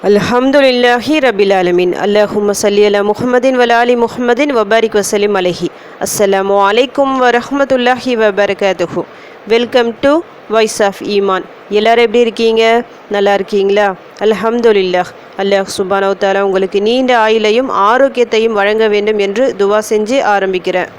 அல்ஹம்துலில்லாஹி ரபில் ஆலமீன். அல்லாஹும்ம ஸல்லி அலா முஹம்மதின் வ ஆலி முஹம்மதின் வபாரிக் வசலிம் அலைஹி. அஸ்ஸலாமு அலைக்கும் வரஹ்மத்துல்லாஹி வபரகாத்துஹு. வெல்கம் டு வாய்ஸ் ஆஃப் ஈமான். எல்லோரும் எப்படி இருக்கீங்க? நல்லா இருக்கீங்களா? அல்ஹம்துலில்லாஹ். அல்லாஹ் சுப்ஹானஹு வ தஆலா உங்களுக்கு நீண்ட ஆயுளையும் ஆரோக்கியத்தையும் வழங்க வேண்டும் என்று துவா செஞ்சு ஆரம்பிக்கிறேன்.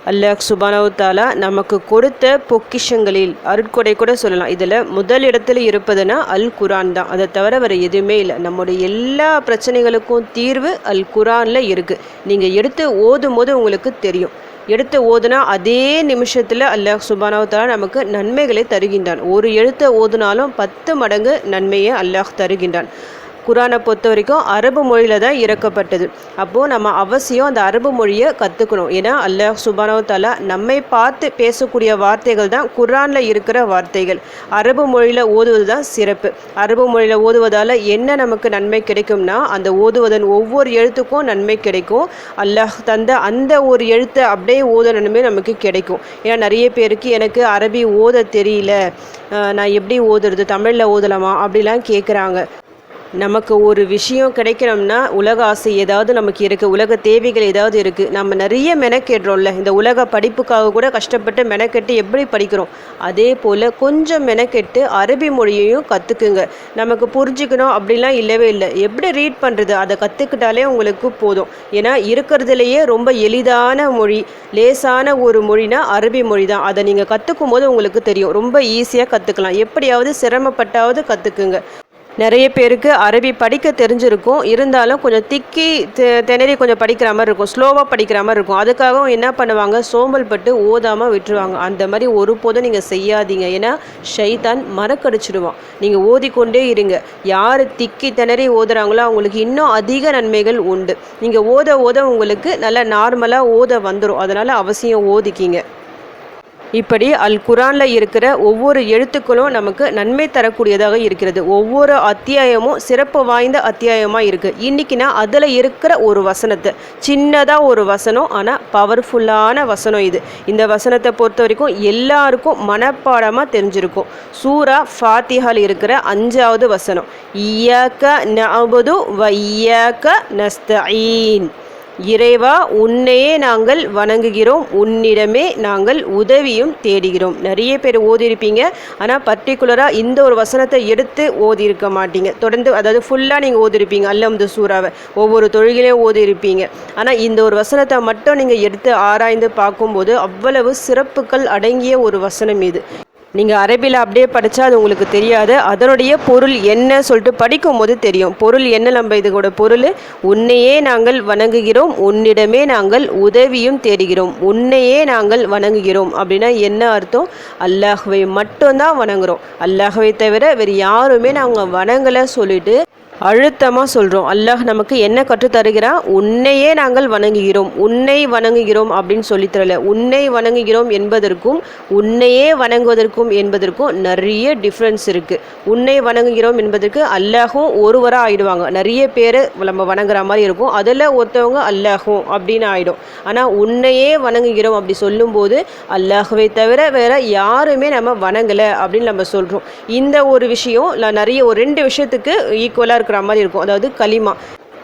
அல்லாஹ் சுப்ஹானஹு வ தஆலா நமக்கு கொடுத்த பொக்கிஷங்களில் அருட்கொடை கூட சொல்லலாம். இதில் முதல் இடத்துல இருப்பதுன்னா அல் குரான் தான். அதை தவிர வேறு எதுவுமே இல்லை. நம்முடைய எல்லா பிரச்சனைகளுக்கும் தீர்வு அல் குரானில் இருக்குது. நீங்கள் எடுத்து ஓதும் போது உங்களுக்கு தெரியும். எடுத்து ஓதுனா அதே நிமிஷத்தில் அல்லாஹ் சுப்ஹானஹு வ தஆலா நமக்கு நன்மைகளை தருகின்றான். ஒரு எழுத்தை ஓதுனாலும் 10 மடங்கு நன்மையை அல்லாஹ் தருகின்றான். குரானை பொறுத்த வரைக்கும் அரபு மொழியில் தான் இறக்கப்பட்டது. அப்போது நம்ம அவசியம் அந்த அரபு மொழியை கற்றுக்கணும். ஏன்னா அல்லாஹ் சுப்ஹானஹு வ தஆலா நம்மை பார்த்து பேசக்கூடிய வார்த்தைகள் தான் குரானில் இருக்கிற வார்த்தைகள். அரபு மொழியில் ஓதுவது தான் சிறப்பு. அரபு மொழியில் ஓதுவதால் என்ன நமக்கு நன்மை கிடைக்கும்னா, அந்த ஓதுவதன் ஒவ்வொரு எழுத்துக்கும் நன்மை கிடைக்கும். அல்லாஹ் தந்த அந்த ஒரு எழுத்தை அப்படியே ஓதணுமே நமக்கு கிடைக்கும். ஏன்னா நிறைய பேருக்கு எனக்கு அரபி ஓத தெரியல, நான் எப்படி ஓதுறது, தமிழில் ஓதலாமா அப்படிலாம் கேட்குறாங்க. நமக்கு ஒரு விஷயம் கிடைக்கணும்னா உலக ஆசை ஏதாவது நமக்கு இருக்குது, உலக தேவைகள் ஏதாவது இருக்குது. நம்ம நிறைய மெனக்கெடுறோம்ல, இந்த உலக படிப்புக்காக கூட கஷ்டப்பட்டு மெனக்கெட்டு எப்படி படிக்கிறோம், அதே போல் கொஞ்சம் மெனக்கெட்டு அரபி மொழியையும் கற்றுக்குங்க. நமக்கு புரிஞ்சுக்கணும் அப்படிலாம் இல்லவே இல்லை. எப்படி ரீட் பண்ணுறது அதை கற்றுக்கிட்டாலே உங்களுக்கு போதும். ஏன்னா இருக்கிறதுலையே ரொம்ப எளிதான மொழி, லேசான ஒரு மொழினா அரபி மொழி தான். அதை நீங்கள் கற்றுக்கும் போது உங்களுக்கு தெரியும், ரொம்ப ஈஸியாக கற்றுக்கலாம். எப்படியாவது சிரமப்பட்டாவது கற்றுக்குங்க. நிறைய பேருக்கு அரபி படிக்க தெரிஞ்சிருக்கும், இருந்தாலும் கொஞ்சம் திக்கி திணறி கொஞ்சம் படிக்கிற மாதிரி இருக்கும், ஸ்லோவாக படிக்கிற மாதிரி இருக்கும். அதுக்காகவும் என்ன பண்ணுவாங்க, சோம்பல் பட்டு ஓதாமல் விட்டுருவாங்க. அந்த மாதிரி ஒருபோதும் நீங்கள் செய்யாதீங்க. ஏன்னா ஷைத்தான் மறக்கடிச்சிடுவான். நீங்கள் ஓதிக்கொண்டே இருங்க. யார் திக்கி திணறி ஓதுறாங்களோ அவங்களுக்கு இன்னும் அதிக நன்மைகள் உண்டு. நீங்கள் ஓத ஓத உங்களுக்கு நல்லா நார்மலாக ஓத வந்துடும். அதனால் அவசியம் ஓதிக்கிங்க. இப்படி அல் குரானில் இருக்கிற ஒவ்வொரு எழுத்துக்களும் நமக்கு நன்மை தரக்கூடியதாக இருக்கிறது. ஒவ்வொரு அத்தியாயமும் சிறப்பு வாய்ந்த அத்தியாயமாக இருக்குது. இன்றைக்கி நான் அதில் இருக்கிற ஒரு வசனத்தை, சின்னதாக ஒரு வசனம், ஆனால் பவர்ஃபுல்லான வசனம் இது. இந்த வசனத்தை பொறுத்த வரைக்கும் எல்லாருக்கும் மனப்பாடமாக தெரிஞ்சிருக்கும். சூரா ஃபாத்திஹால் இருக்கிற 5வது வசனம், இய்யாக நஅபுது வ இய்யாக நஸ்தஈன். இறைவா, உன்னையே நாங்கள் வணங்குகிறோம், உன்னிடமே நாங்கள் உதவியும் தேடுகிறோம். நிறைய பேர் ஓதிருப்பீங்க, ஆனால் பர்டிகுலராக இந்த ஒரு வசனத்தை எடுத்து ஓதிருக்க மாட்டீங்க. தொடர்ந்து அதாவது ஃபுல்லாக நீங்கள் ஓதிருப்பீங்க அல்லம்து சூறாவை, ஒவ்வொரு தொழுகையிலையும் ஓதிருப்பீங்க. ஆனால் இந்த ஒரு வசனத்தை மட்டும் நீங்கள் எடுத்து ஆராய்ந்து பார்க்கும்போது அவ்வளவு சிறப்புகள் அடங்கிய ஒரு வசனம் இது. நீங்கள் அரபியில் அப்படியே படித்தா அது உங்களுக்கு தெரியாது. அதனுடைய பொருள் என்ன சொல்லிட்டு படிக்கும் போது தெரியும். பொருள் என்ன, நம்ம இதோட பொருள், உன்னையே நாங்கள் வணங்குகிறோம், உன்னிடமே நாங்கள் உதவியும் தேடுகிறோம். உன்னையே நாங்கள் வணங்குகிறோம் அப்படின்னா என்ன அர்த்தம்? அல்லாஹ்வை மட்டும்தான் வணங்குகிறோம். அல்லாஹ்வை தவிர வேறு யாருமே நாங்கள் வணங்கலை சொல்லிட்டு அழுத்தமாக சொல்கிறோம். அல்லாஹ் நமக்கு என்ன கற்றுத்தருகிறான்? உன்னையே நாங்கள் வணங்குகிறோம், உன்னை வணங்குகிறோம் அப்படின்னு சொல்லித்தரல. உன்னை வணங்குகிறோம் என்பதற்கும் உன்னையே வணங்குவதற்கும் என்பதற்கும் நிறைய டிஃப்ரென்ஸ் இருக்குது. உன்னை வணங்குகிறோம் என்பதற்கு அல்லாஹும் ஒருவராக ஆகிடுவாங்க. நிறைய பேர் நம்ம வணங்குற மாதிரி இருக்கும், அதில் ஒருத்தவங்க அல்லாஹும் அப்படின்னு ஆகிடும். ஆனால் உன்னையே வணங்குகிறோம் அப்படி சொல்லும்போது அல்லாஹ்வை தவிர வேறு யாருமே நம்ம வணங்கலை அப்படின்னு நம்ம சொல்கிறோம். இந்த ஒரு விஷயம் நிறைய ஒரு 2 விஷயத்துக்கு ஈக்குவலாக இருக்கிற மாதிரி இருக்கும். அதாவது கலிமா,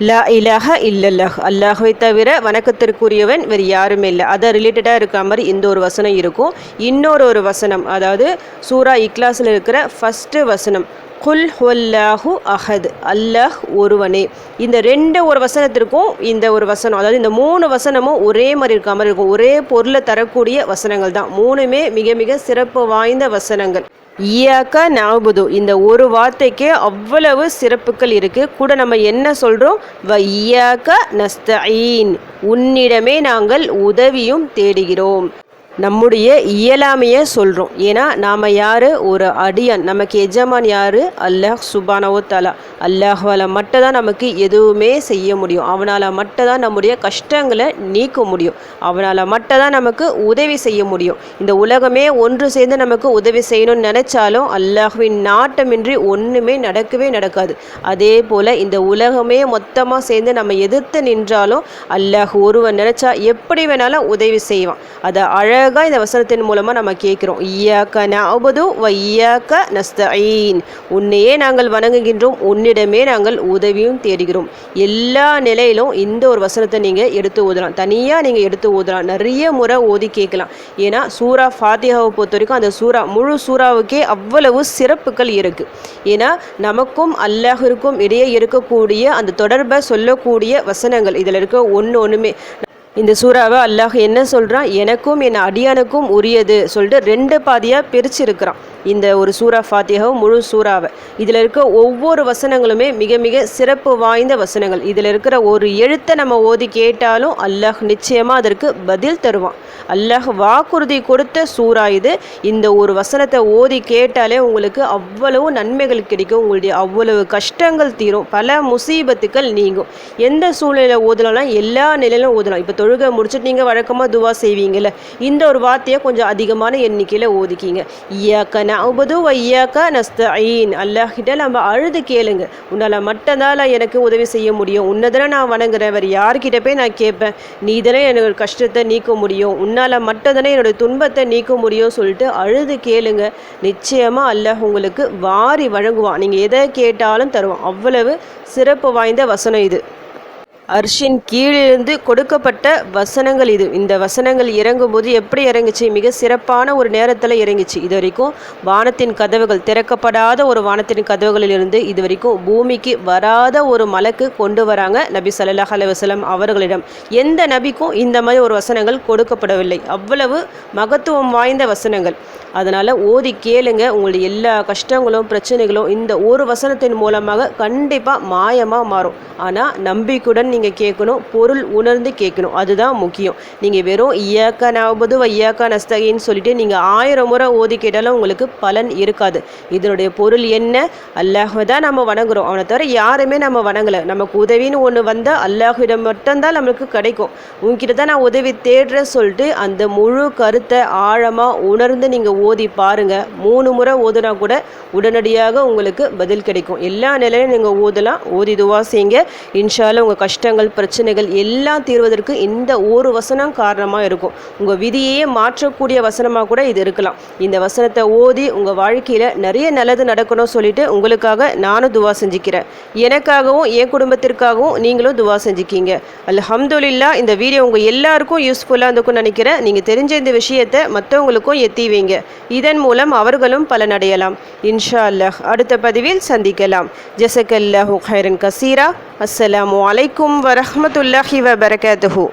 லா இலாஹ இல்லல்லாஹ், அல்லாஹ்வை தவிர வணக்கத்திற்குரியவன் வேறு யாருமே இல்லை, அதை ரிலேட்டடாக இருக்கிற மாதிரி இந்த ஒரு வசனம் இருக்கும். இன்னொரு வசனம், அதாவது சூரா இக்லாஸில் இருக்கிற ஃபஸ்ட்டு வசனம், குல் ஹுவல்லாஹு அஹத், அல்லாஹ் ஒருவனே. இந்த 2 ஒரு வசனத்திற்கும் இந்த ஒரு வசனம், அதாவது இந்த 3 வசனமும் ஒரே மாதிரி இருக்க மாதிரி இருக்கும். ஒரே பொருளை தரக்கூடிய வசனங்கள் தான். 3மே மிக மிக சிறப்பு வாய்ந்த வசனங்கள். இய்யாக நஅபுது, இந்த ஒரு வார்த்தைக்கே அவ்வளவு சிறப்புகள் இருக்குது. கூட நம்ம என்ன சொல்கிறோம்? வ இய்யாக நஸ்தஈன், உன்னிடமே நாங்கள் உதவியும் தேடுகிறோம். நம்முடைய இயலாமையை சொல்கிறோம். ஏன்னா நாம் யார்? ஒரு அடியான். நமக்கு எஜமான் யார்? அல்லாஹ் சுப்ஹானஹு வ தஆலா. அல்லாஹ்வால் மட்டும் தான் நமக்கு எதுவுமே செய்ய முடியும். அவனால் மட்டும் தான் நம்முடைய கஷ்டங்களை நீக்க முடியும். அவனால் மட்டும் தான் நமக்கு உதவி செய்ய முடியும். இந்த உலகமே ஒன்று சேர்ந்து நமக்கு உதவி செய்யணும்னு நினச்சாலும் அல்லாஹ்வின் நாட்டமின்றி ஒன்றுமே நடக்கவே நடக்காது. அதே போல் இந்த உலகமே மொத்தமாக சேர்ந்து நம்ம எதிர்த்து நின்றாலும் அல்லாஹ் ஒருவன் நினச்சா எப்படி வேணாலும் உதவி செய்வான். அதை அழகாக இந்த வசனத்தின் மூலமாக நம்ம கேட்குறோம். இய்யாக நஅபுது வ இய்யாக நஸ்தஈன். உன்னையே நாங்கள் வணங்குகின்றோம், உன்னிடமே நாங்கள் உதவியும் தேடுகிறோம். எல்லா நிலையிலும் இந்த ஒரு வசனத்தை நீங்கள் எடுத்து ஓதலாம், தனியாக நீங்கள் எடுத்து ஓதலாம், நிறைய முறை ஓதி கேட்கலாம். ஏன்னா சூரா ஃபாத்திஹாவை பொறுத்த வரைக்கும் அந்த சூரா முழு சூறாவுக்கே அவ்வளவு சிறப்புகள் இருக்குது. ஏன்னா நமக்கும் அல்லாஹிற்கும் இடையே இருக்கக்கூடிய அந்த தொடர்பை சொல்லக்கூடிய வசனங்கள் இதில் இருக்க ஒன்றுமே. இந்த சூறாவை அல்லாஹ் என்ன சொல்கிறான், எனக்கும் என் அடியானுக்கும் உரியது சொல்லிட்டு 2 பாதியாக பிரிச்சிருக்கிறான் இந்த ஒரு சூரா ஃபாத்திஹாவும் முழு சூறாவை. இதில் இருக்க ஒவ்வொரு வசனங்களுமே மிக மிக சிறப்பு வாய்ந்த வசனங்கள். இதில் இருக்கிற ஒரு எழுத்தை நம்ம ஓதி கேட்டாலும் அல்லாஹ் நிச்சயமாக அதற்கு பதில் தருவான். அல்லாஹ் வாக்குறுதி கொடுத்த சூறா இது. இந்த ஒரு வசனத்தை ஓதி கேட்டாலே உங்களுக்கு அவ்வளவு நன்மைகள் கிடைக்கும், உங்களுடைய அவ்வளவு கஷ்டங்கள் தீரும், பல முசீபத்துக்கள் நீங்கும். எந்த சூழ்நிலையில் ஓதலாம், எல்லா நிலையிலும் ஓதலாம். இப்போ தொழுகை முடிச்சுட்டு நீங்கள் வழக்கமாக துவா செய்வீங்கள்ல, இந்த ஒரு வார்த்தையை கொஞ்சம் அதிகமான எண்ணிக்கையில் ஓதிக்கிங்க. இய்யாக நஅபுது வ இய்யாக நஸ்தஈன். அல்லாஹ்கிட்ட நம்ம அழுது கேளுங்க, உன்னால் மட்டும்தான் எனக்கு உதவி செய்ய முடியும், உன்னதானே நான் வணங்குறேன், வேறு யார்கிட்ட போய் நான் கேட்பேன், நீ தானே என்னோட கஷ்டத்தை நீக்க முடியும், உன்னால் மட்டும்தானே என்னோடய துன்பத்தை நீக்க முடியும் சொல்லிட்டு அழுது கேளுங்க. நிச்சயமாக அல்லாஹ் உங்களுக்கு வாரி வழங்குவான், நீங்கள் எதை கேட்டாலும் தருவான். அவ்வளவு சிறப்பு வாய்ந்த வசனம் இது. அர்ஷின் கீழிருந்து கொடுக்கப்பட்ட வசனங்கள் இது. இந்த வசனங்கள் இறங்கும்போது எப்படி இறங்குச்சு, மிக சிறப்பான ஒரு நேரத்தில் இறங்கிச்சு. இது வரைக்கும் வானத்தின் கதவுகள் திறக்கப்படாத ஒரு வானத்தின் கதவுகளிலிருந்து இது வரைக்கும் பூமிக்கு வராத ஒரு மலக்கு கொண்டு வராங்க நபி ஸல்லல்லாஹு அலைஹி வஸல்லம் அவர்களிடம். எந்த நபிக்கும் இந்த மாதிரி ஒரு வசனங்கள் கொடுக்கப்படவில்லை. அவ்வளவு மகத்துவம் வாய்ந்த வசனங்கள். அதனால் ஓதி கேளுங்க, உங்களுடைய எல்லா கஷ்டங்களும் பிரச்சனைகளும் இந்த ஒரு வசனத்தின் மூலமாக கண்டிப்பாக மாயமாக மாறும். ஆனால் நம்பிக்கையுடன் நீங்கள் கேட்கணும், பொருள் உணர்ந்து கேட்கணும், அதுதான் முக்கியம். நீங்கள் வெறும் இய்யாக நஅபுது வ இய்யாக நஸ்தஈன் சொல்லிட்டு நீங்கள் 1000 முறை ஓதி கேட்டாலும் உங்களுக்கு பலன் இருக்காது. இதனுடைய பொருள் என்ன, அல்லாஹ்வை தான் நம்ம வணங்குறோம், அவனை தவிர யாருமே நம்ம வணங்கலை. நமக்கு உதவின்னு ஒன்று வந்தால் அல்லாஹ்விடம் மட்டும்தான் நம்மளுக்கு கிடைக்கும். உங்ககிட்ட தான் நான் உதவி தேடுறேன் சொல்லிட்டு அந்த முழு கருத்தை ஆழமாக உணர்ந்து நீங்கள் ஓதி பாருங்க. 3 முறை ஓதுனா கூட உடனடியாக உங்களுக்கு பதில் கிடைக்கும். எல்லா நிலையிலும் நீங்கள் ஓதலாம், ஓதி துவா செய்யுங்க. இன்ஷா அல்லாஹ் உங்கள் கஷ்டங்கள் பிரச்சனைகள் எல்லாம் தீர்வதற்கு இந்த ஒரு வசனம் காரணமாக இருக்கும். உங்கள் விதியையே மாற்றக்கூடிய வசனமாக கூட இது இருக்கலாம். இந்த வசனத்தை ஓதி உங்கள் வாழ்க்கையில் நிறைய நல்லது நடக்கணும் சொல்லிட்டு உங்களுக்காக நானும் துவா செஞ்சுக்கிறேன். எனக்காகவும் என் குடும்பத்திற்காகவும் நீங்களும் துவா செஞ்சுக்கிங்க. அல்ஹம்துலில்லாஹ். இந்த வீடியோ உங்கள் எல்லாருக்கும் யூஸ்ஃபுல்லாக இருந்துக்கும்னு நினைக்கிறேன். நீங்கள் தெரிஞ்ச இந்த விஷயத்தை மற்றவங்களுக்கும் எத்தி வைங்க. இதன் மூலம் அவர்களும் பலனடையலாம். இன்ஷா அல்லாஹ். அடுத்த பதிவில் சந்திக்கலாம். ஜஸக்கல்லாஹு கைரன் கசீரா. அஸ்ஸலாமு அலைக்கும் வரஹ்மத்துல்லாஹி வபரகாத்துஹு.